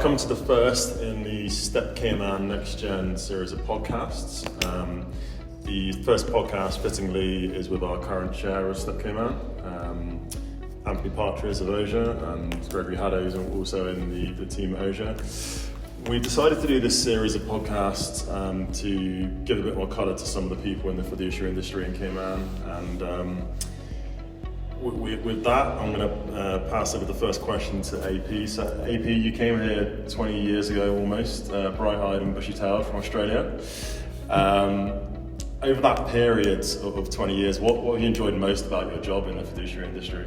welcome to the first in the STEP Cayman NextGen series of podcasts. The first podcast, fittingly, is with our current chair of STEP Cayman, Partridge of OSIA, and Gregory Haddow is also in the team at OSIA. We decided to do this series of podcasts to give a bit more colour to some of the people in the fiduciary industry in Cayman, and with that, I'm going to pass over the first question to AP. So AP, you came here 20 years ago almost, bright-eyed and bushy-tailed from Australia. Over that period of 20 years, what have you enjoyed most about your job in the fiduciary industry?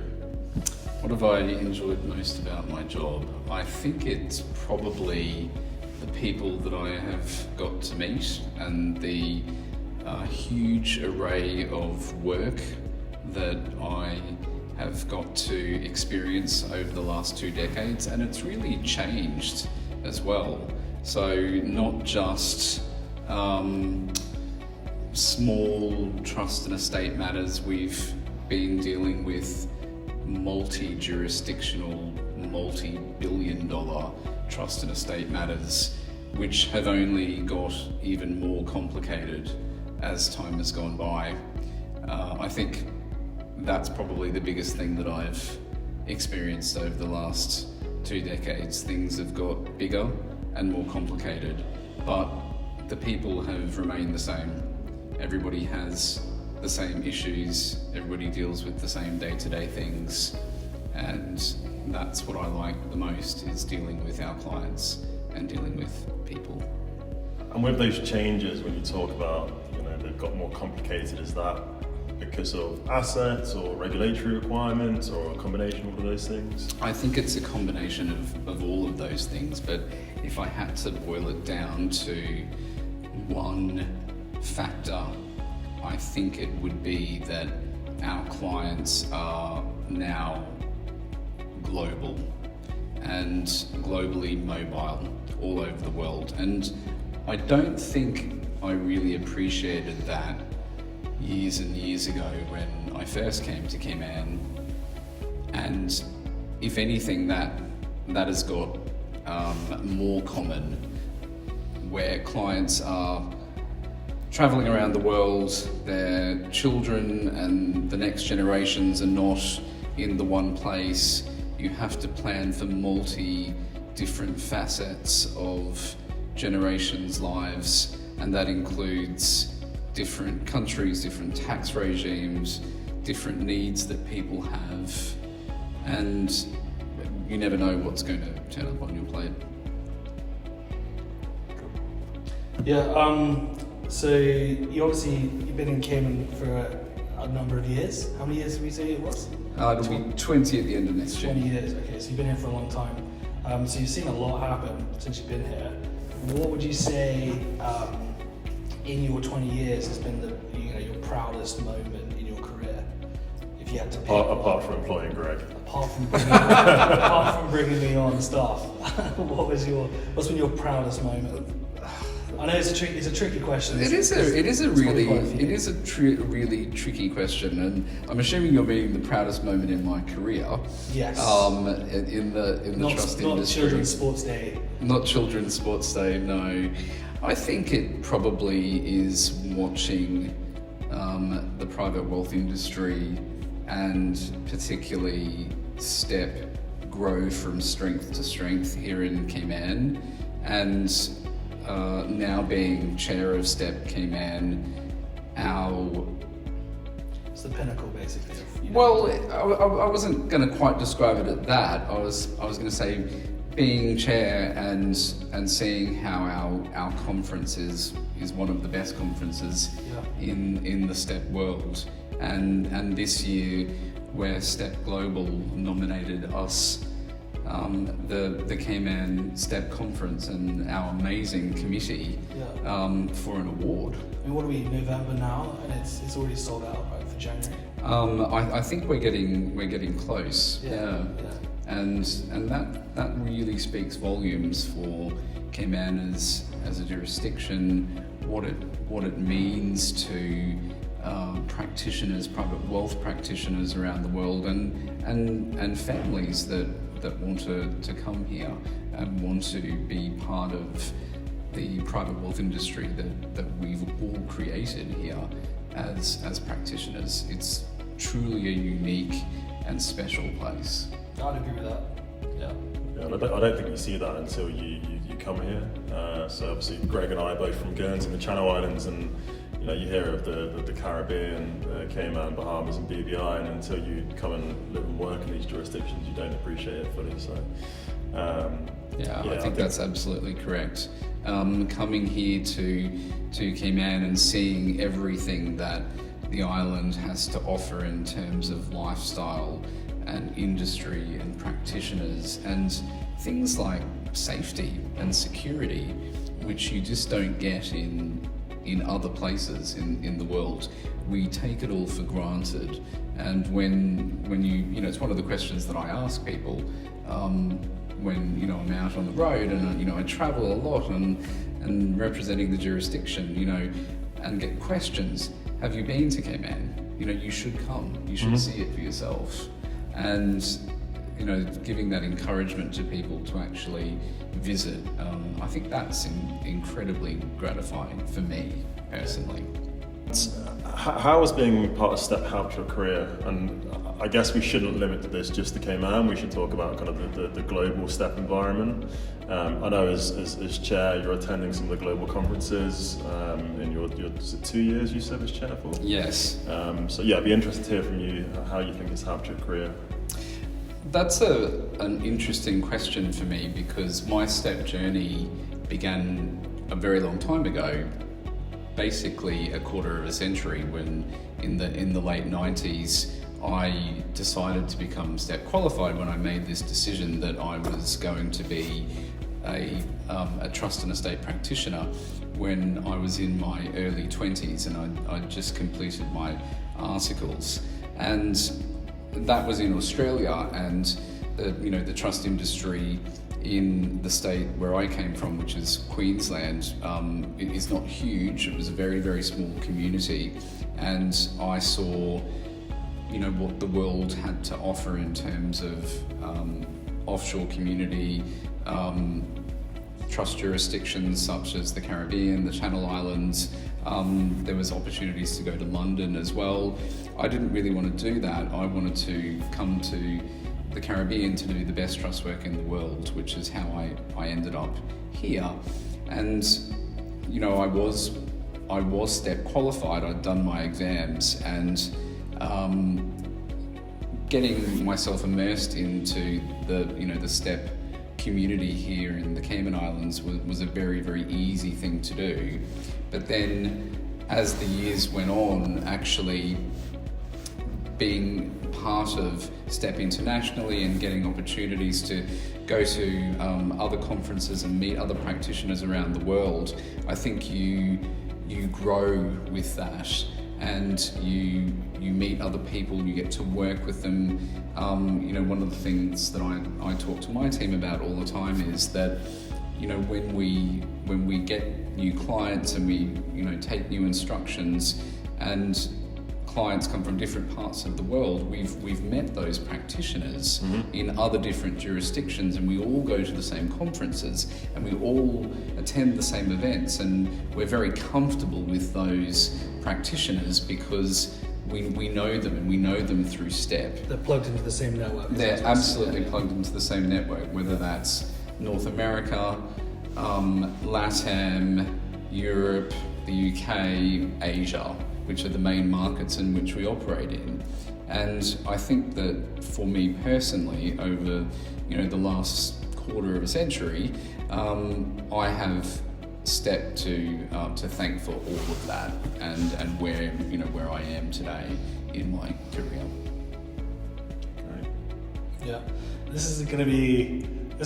What have I enjoyed most about my job? I think it's probably the people that I have got to meet and the huge array of work that I have got to experience over the last 2 decades, and it's really changed as well. So not just small trust and estate matters, we've been dealing with multi-jurisdictional, multi-billion-dollar trust and estate matters, which have only got even more complicated as time has gone by. I think that's probably the biggest thing that I've experienced over the last 2 decades. Things have got bigger and more complicated, but the people have remained the same. Everybody has the same issues, everybody deals with the same day-to-day things, and that's what I like the most, is dealing with our clients and dealing with people. And with those changes, when you talk about, they've got more complicated, is that because of assets or regulatory requirements or a combination of all of those things? I think it's a combination of all of those things, but if I had to boil it down to one factor, I think it would be that our clients are now global and globally mobile all over the world. And I don't think I really appreciated that years and years ago when I first came to Cayman. And if anything, that has got more common, where clients are traveling around the world, their children and the next generations are not in the one place. You have to plan for different facets of generations' lives, and that includes different countries, different tax regimes, different needs that people have, and you never know what's going to turn up on your plate. Yeah, so you've been in Cayman for a number of years. How many years did we say it was? It'll be 20 at the end of next year. 20 years, okay, so you've been here for a long time. So you've seen a lot happen since you've been here. What would you say in your 20 years has been your proudest moment in your career? If you had to pick, apart from employing Greg. Apart from bringing me on staff, what's been your proudest moment? I know it's a tricky question. It is a really tricky question, and I'm assuming you're meaning the proudest moment in my career. Yes. In the trust industry. Not Children's Sports Day. Not Children's Sports Day. No. I think it probably is watching the private wealth industry, and particularly STEP, grow from strength to strength here in Cayman, and now being chair of STEP Cayman, it's the pinnacle, basically. Well, I wasn't going to quite describe it at that. I was going to say being chair and seeing how our conference is one of the best conferences in the STEP world, and this year where STEP Global nominated us, the Cayman STEP conference and our amazing committee for an award. I mean, what are we, November now, and it's already sold out, right, for January? I think we're getting close. Yeah. And that really speaks volumes for Cayman as a jurisdiction, what it means to practitioners, private wealth practitioners around the world, and families that want to come here and want to be part of the private wealth industry that we've all created here as practitioners. It's truly a unique and special place. I'd agree with that. Yeah. Yeah, and I don't think you see that until you come here. So obviously Greg and I are both from Guernsey and the Channel Islands, and you hear of the Caribbean, Cayman, Bahamas and BVI, and until you come and live and work in these jurisdictions, you don't appreciate it fully. So I think that's absolutely correct. Coming here to Cayman and seeing everything that the island has to offer in terms of lifestyle and industry and practitioners and things like safety and security, which you just don't get in other places in the world. We take it all for granted, and when you it's one of the questions that I ask people when I'm out on the road and I travel a lot and representing the jurisdiction, and get questions. Have you been to Cayman? You should come. You should see it for yourself. And giving that encouragement to people to actually visit, I think that's incredibly gratifying for me personally. How has being part of STEP helped your career? And I guess we shouldn't limit this just to Cayman. We should talk about kind of the global STEP environment. I know as chair, you're attending some of the global conferences in your is it 2 years you serve as chair for? Yes. So yeah, I'd be interested to hear from you how you think it's helped your career. That's an interesting question for me, because my STEP journey began a very long time ago, basically a quarter of a century, when in the late 90s I decided to become STEP qualified when I made this decision that I was going to be a trust and estate practitioner when I was in my early 20s, and I'd just completed my articles. And that was in Australia, and the trust industry in the state where I came from, which is Queensland, it is not huge. It was a very, very small community, and I saw what the world had to offer in terms of offshore community, trust jurisdictions such as the Caribbean, the Channel Islands. There was opportunities to go to London as well. I didn't really want to do that. I wanted to come to the Caribbean to do the best trust work in the world, which is how I ended up here. And I was STEP qualified. I'd done my exams, and getting myself immersed into the STEP community here in the Cayman Islands was a very, very easy thing to do. But then as the years went on, actually being part of STEP internationally and getting opportunities to go to other conferences and meet other practitioners around the world, I think you grow with that, and you meet other people, you get to work with them. One of the things that I talk to my team about all the time is that when we get new clients and we take new instructions, and clients come from different parts of the world, we've met those practitioners in other different jurisdictions, and we all go to the same conferences and we all attend the same events, and we're very comfortable with those practitioners because we know them, and we know them through STEP. They're plugged into the same network. They're absolutely plugged into the same network, whether that's North America, LATAM, Europe, the UK, Asia, which are the main markets in which we operate in. And I think that for me personally, over the last quarter of a century, I have STEP to thank for all of that, and where I am today in my career. Great. Yeah, this is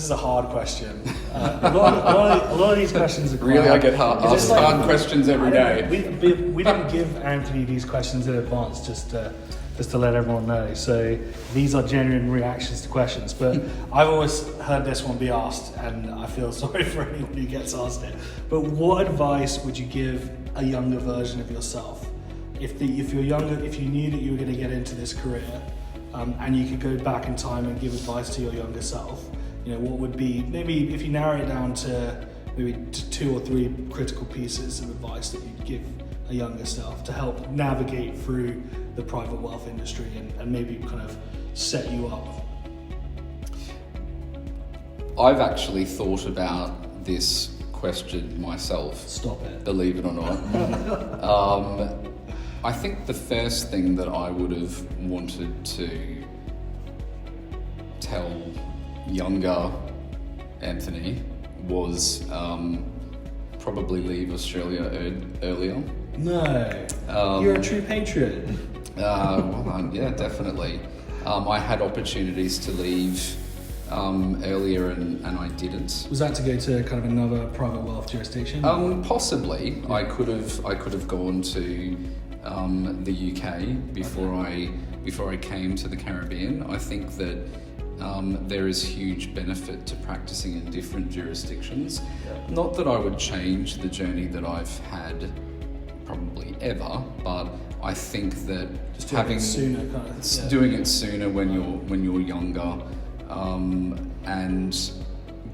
a hard question. A lot of these questions are quite really, I get asked hard questions every day. We didn't give Anthony these questions in advance, just to let everyone know. So these are genuine reactions to questions. But I've always heard this one be asked, and I feel sorry for anyone who gets asked it. But what advice would you give a younger version of yourself if you're younger, if you knew that you were going to get into this career, and you could go back in time and give advice to your younger self, what would be, maybe if you narrow it down to maybe 2 or 3 critical pieces of advice that you'd give a younger self to help navigate through the private wealth industry and maybe kind of set you up? I've actually thought about this question myself. Stop it. Believe it or not. I think the first thing that I would have wanted to tell younger Anthony was probably leave Australia earlier. No, you're a true patriot. Yeah, definitely. I had opportunities to leave earlier and I didn't. Was that to go to kind of another private wealth jurisdiction? Possibly. I could have gone to the UK before I came to the Caribbean. I think that there is huge benefit to practicing in different jurisdictions. Yeah. Not that I would change the journey that I've had probably ever, but I think that just having sooner, kind of, doing it sooner when you're younger, and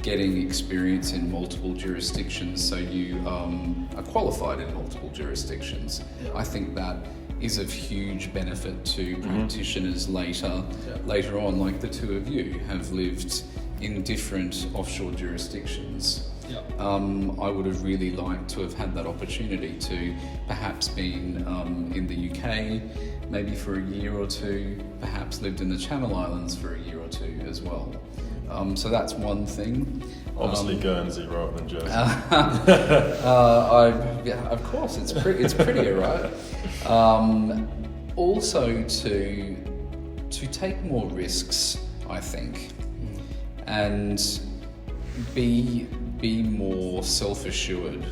getting experience in multiple jurisdictions, so you are qualified in multiple jurisdictions. Yeah. I think that is of huge benefit to practitioners later on, like the two of you have lived in different offshore jurisdictions. Yeah. I would have really liked to have had that opportunity to perhaps been in the UK, maybe for a year or 2, perhaps lived in the Channel Islands for a year or 2 as well. So that's one thing. Obviously Guernsey rather than Jersey. Of course, it's prettier, right? Also to take more risks, I think, and be more self-assured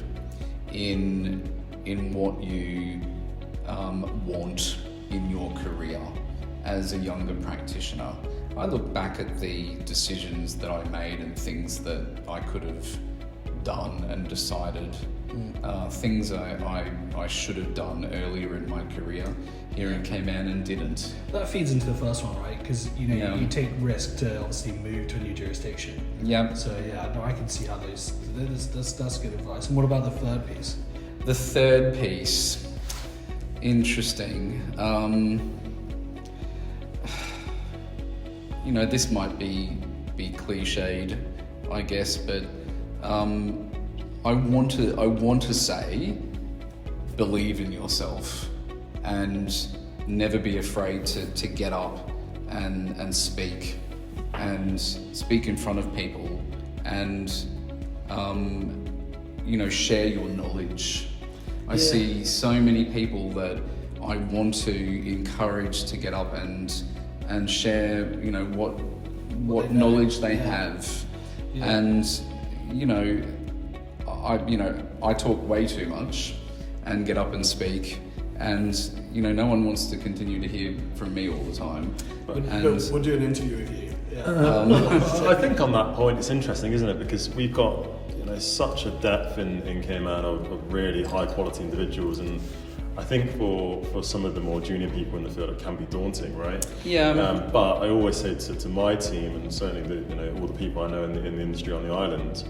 in what you want in your career as a younger practitioner. I look back at the decisions that I made and things that I could have done and decided, things I should have done earlier in my career here in Cayman and didn't. That feeds into the first one, right? Because you take risk to obviously move to a new jurisdiction. Yeah. So I can see how that's good advice. And what about the third piece? The third piece, interesting. This might be cliched, I guess, but I want to say, believe in yourself and never be afraid to get up and speak in front of people and share your knowledge. I see so many people that I want to encourage to get up and share, what knowledge they have. Yeah. And, I talk way too much and get up and speak, and, no one wants to continue to hear from me all the time. We'll do an interview with you. Yeah. I think on that point, it's interesting, isn't it? Because we've got, such a depth in Cayman of really high quality individuals, and I think for some of the more junior people in the field, it can be daunting, right? Yeah. But I always say to my team, and certainly all the people I know in the industry on the island,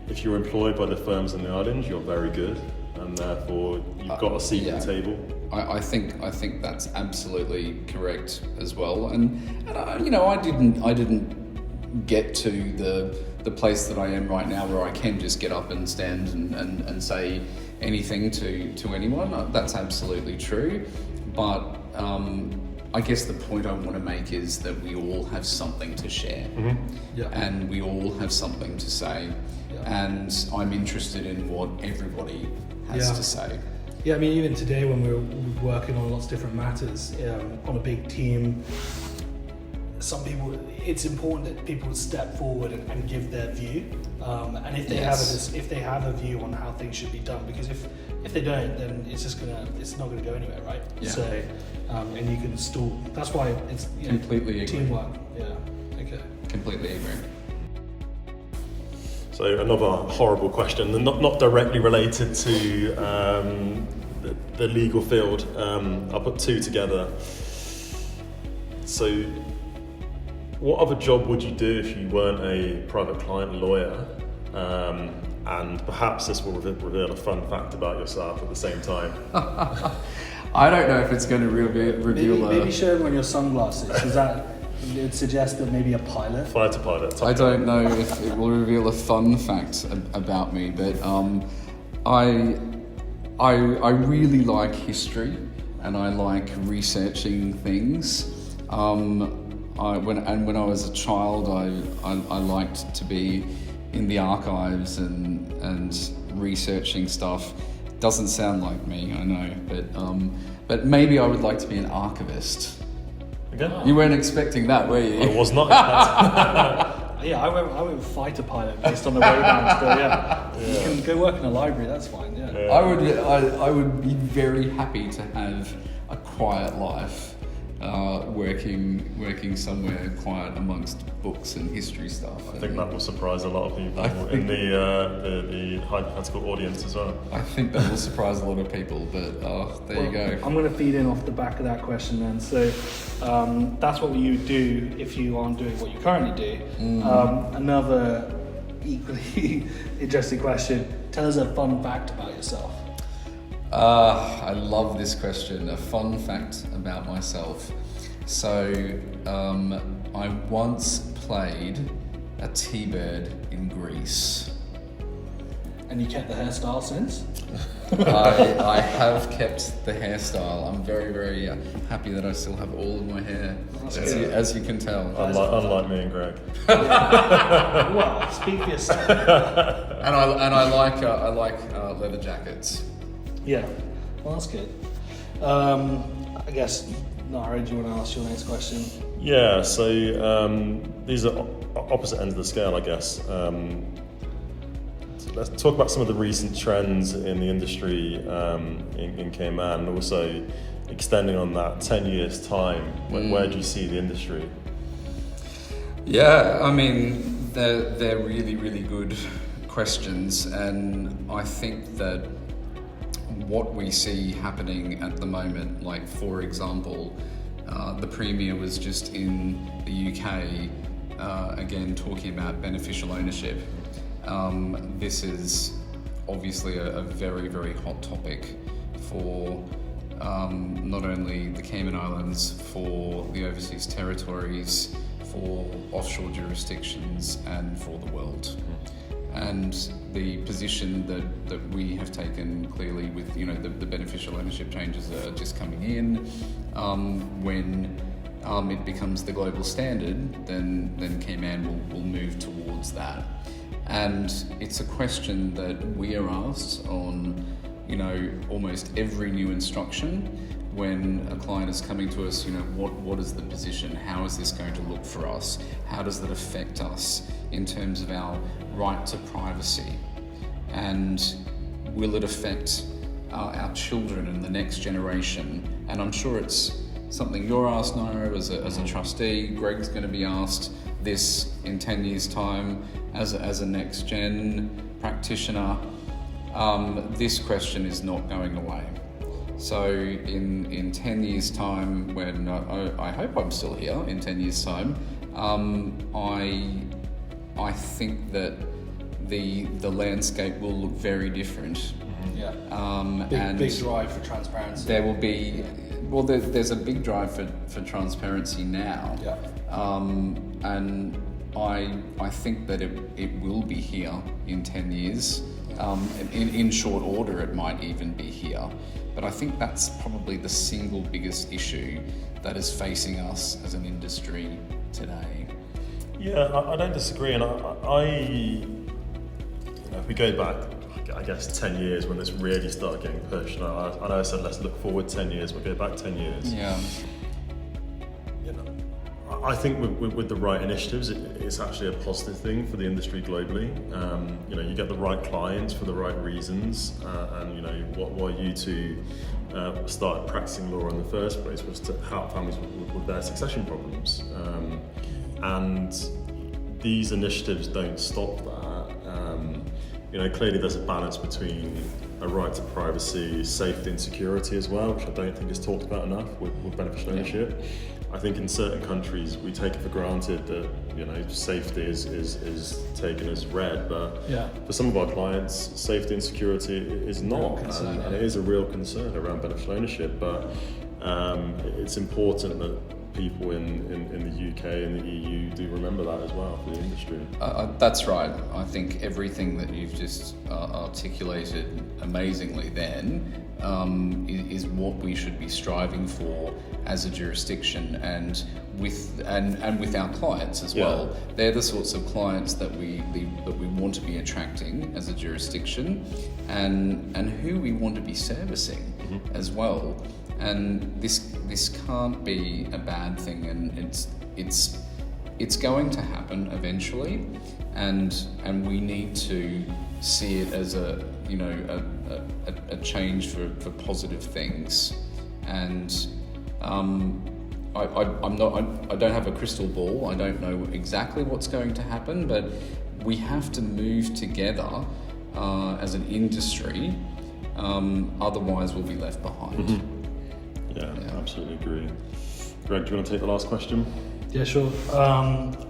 if you're employed by the firms in the islands, you're very good, and therefore you've got a seat at the table. I think that's absolutely correct as well, and I didn't get to the place that I am right now where I can just get up and stand and say anything to anyone. That's absolutely true, but I guess the point I want to make is that we all have something to share, and we all have something to say, and I'm interested in what everybody has to say. Yeah, I mean, even today when we're working on lots of different matters on a big team, some people, it's important that people step forward and give their view, and if they have a view on how things should be done, because if they don't, then it's not gonna go anywhere, right? Yeah. So and you can stall. That's why it's completely teamwork. Yeah. Okay. Completely agree. So another horrible question, not directly related to the legal field. I'll put two together. So, what other job would you do if you weren't a private client lawyer? And perhaps this will reveal a fun fact about yourself at the same time. I don't know if it's going to reveal maybe show them on your sunglasses. Does that it suggest that maybe a pilot? Fighter pilot. I don't know if it will reveal a fun fact about me, but I really like history and I like researching things. When I was a child, I liked to be in the archives and researching stuff. Doesn't sound like me, I know, but maybe I would like to be an archivist. Okay. You weren't expecting that, were you? I was not. Yeah, I went with fighter pilot based on the Ray-Bans, but yeah, you can go work in a library. That's fine. Yeah. I would be very happy to have a quiet life, working somewhere quiet amongst books and history stuff. I think that will surprise a lot of people in the hypothetical audience as well. I think that will surprise a lot of people, but there you go. I'm going to feed in off the back of that question then. So that's what you do if you aren't doing what you currently do. Another equally interesting question. Tell us a fun fact about yourself. I love this question. A fun fact about myself. So, I once played a T-bird in Greece. And you kept the hairstyle since? I have kept the hairstyle. I'm very, very happy that I still have all of my hair, as you can tell. Unlike me and Greg. Well, speak for yourself. And I like leather jackets. Yeah, well that's good. I guess, Naro, do you want to ask your next question? Yeah, so these are opposite ends of the scale, I guess. Let's talk about some of the recent trends in the industry in Cayman, and also extending on that 10 years time. Where do you see the industry? Yeah, I mean, they're really, really good questions, and I think that what we see happening at the moment, like for example, the Premier was just in the UK, again talking about beneficial ownership. This is obviously a very, very hot topic for not only the Cayman Islands, for the overseas territories, for offshore jurisdictions, and for the world. And the position that we have taken clearly with the beneficial ownership changes are just coming in. When it becomes the global standard, then Cayman will move towards that. And it's a question that we are asked on almost every new instruction. When a client is coming to us, what is the position? How is this going to look for us? How does that affect us in terms of our right to privacy? And will it affect our children and the next generation? And I'm sure it's something you're asked, Naro, as a trustee. Greg's going to be asked this in 10 years' time as a NextGen practitioner. This question is not going away. So in 10 years' time, when I hope I'm still here in 10 years' time, I think that the landscape will look very different. Yeah. Big drive for transparency. There will be, there's a big drive for transparency now. Yeah. And I think that it will be here in 10 years. In short order, it might even be here. But I think that's probably the single biggest issue that is facing us as an industry today. Yeah, I don't disagree, and if we go back, I guess 10 years when this really started getting pushed, and I know I said let's look forward 10 years, we'll go back 10 years. Yeah. I think with the right initiatives, it's actually a positive thing for the industry globally. You get the right clients for the right reasons, and what you two started practicing law in the first place was to help families with their succession problems. And these initiatives don't stop that. Clearly there's a balance between a right to privacy, safety and security as well, which I don't think is talked about enough with beneficial ownership. I think in certain countries we take it for granted that safety is taken as read, but for some of our clients, safety and security is not, and it is a real concern around beneficial ownership. But it's important that people in the UK and the EU do remember that as well for the industry. That's right. I think everything that you've just articulated amazingly then is what we should be striving for as a jurisdiction, and with our clients as well. They're the sorts of clients that we want to be attracting as a jurisdiction, and who we want to be servicing as well. And this can't be a bad thing, and it's going to happen eventually, and we need to see it as a change for positive things. And I don't have a crystal ball. I don't know exactly what's going to happen, but we have to move together as an industry. Otherwise, we'll be left behind. Yeah, absolutely agree. Greg, do you want to take the last question? Yeah, sure.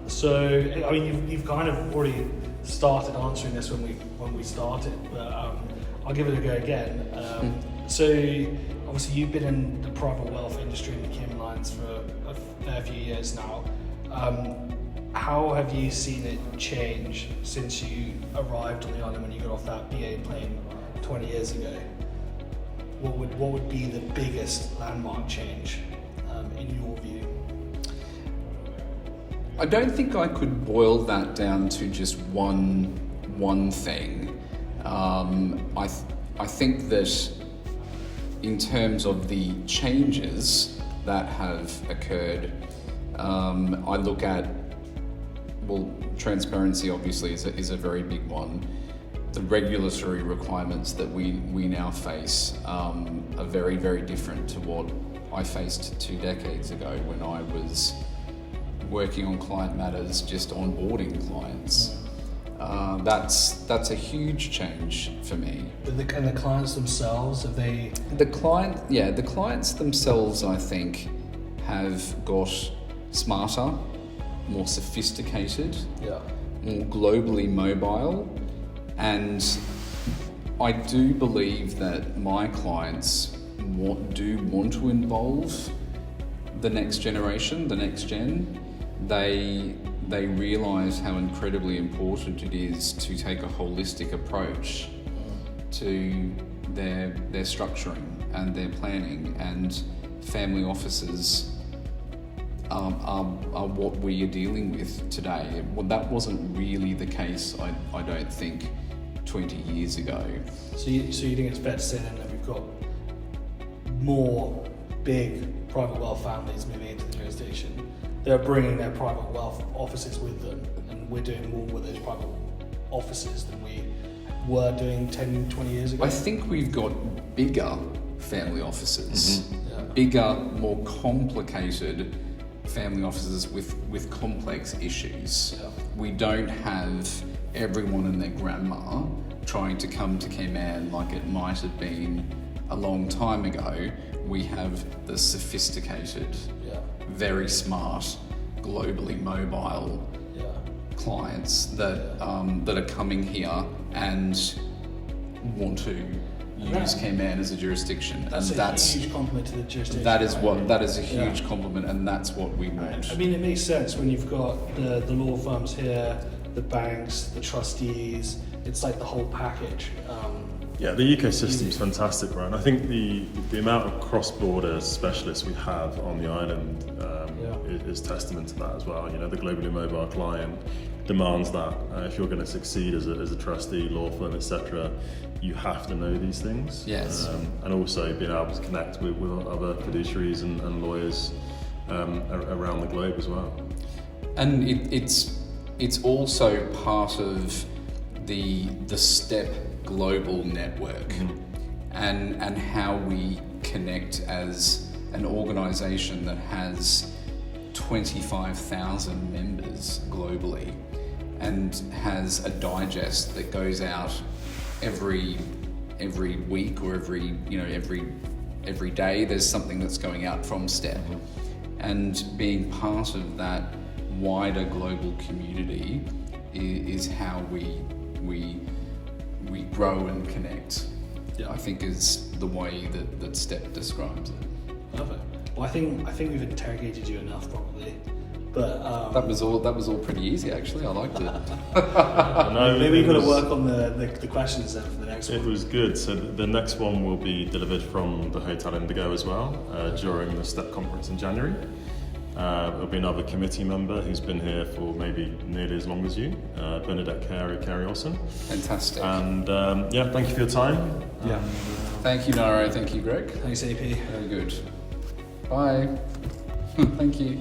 So, I mean, you've kind of already started answering this when we started, but I'll give it a go again. So, obviously, you've been in the private wealth industry in the Cayman Islands for a fair few years now. How have you seen it change since you arrived on the island when you got off that BA plane 20 years ago? What would be the biggest landmark change in your view? I don't think I could boil that down to just one thing. I think that in terms of the changes that have occurred, I look at, transparency obviously is a very big one. The regulatory requirements that we now face are very, very different to what I faced 2 decades ago when I was working on client matters, just onboarding clients. That's a huge change for me. And the clients themselves, have they? The clients themselves, I think, have got smarter, more sophisticated, more globally mobile. And I do believe that my clients do want to involve the next generation, the NextGen. They realise how incredibly important it is to take a holistic approach to their structuring and their planning, and family offices are what we are dealing with today. Well, that wasn't really the case, I don't think, 20 years ago. So you think it's fair to say then that we've got more big private wealth families moving into the jurisdiction? They're bringing their private wealth offices with them, and we're doing more with those private offices than we were doing 10, 20 years ago? I think we've got bigger family offices, bigger, more complicated family offices with complex issues. We don't have everyone and their grandma trying to come to Cayman like it might have been a long time ago. We have the sophisticated, very smart, globally mobile clients that are coming here and want to use Cayman as a jurisdiction, that's a huge compliment to the jurisdiction. That is a huge compliment, and that's what we want. I mean, it makes sense when you've got the law firms here, the banks, the trustees. It's like the whole package. The ecosystem's fantastic, Brian. I think the amount of cross-border specialists we have on the island is testament to that as well. The globally mobile client demands that. If you're going to succeed as a trustee, law firm, etc., you have to know these things. Yes. And also being able to connect with other fiduciaries and lawyers around the globe as well. And it's also part of the STEP global network, and how we connect as an organisation that has 25,000 members globally and has a digest that goes out every every week or every day there's something that's going out from STEP, and being part of that wider global community is how we grow and connect. Yeah. I think is the way that STEP describes it. Perfect. Well, I think we've interrogated you enough, probably. But That was all pretty easy, actually. I liked it. No, maybe it you've got to was- work on the questions then for the next It one. was good. So the next one will be delivered from the Hotel Indigo as well during the STEP conference in January. There'll be another committee member who's been here for maybe nearly as long as you, Bernadette Carey Olsen. Fantastic. And thank you for your time. Yeah. Thank you, Naro. Thank you, Greg. Thanks, AP. Very good. Bye. Thank you.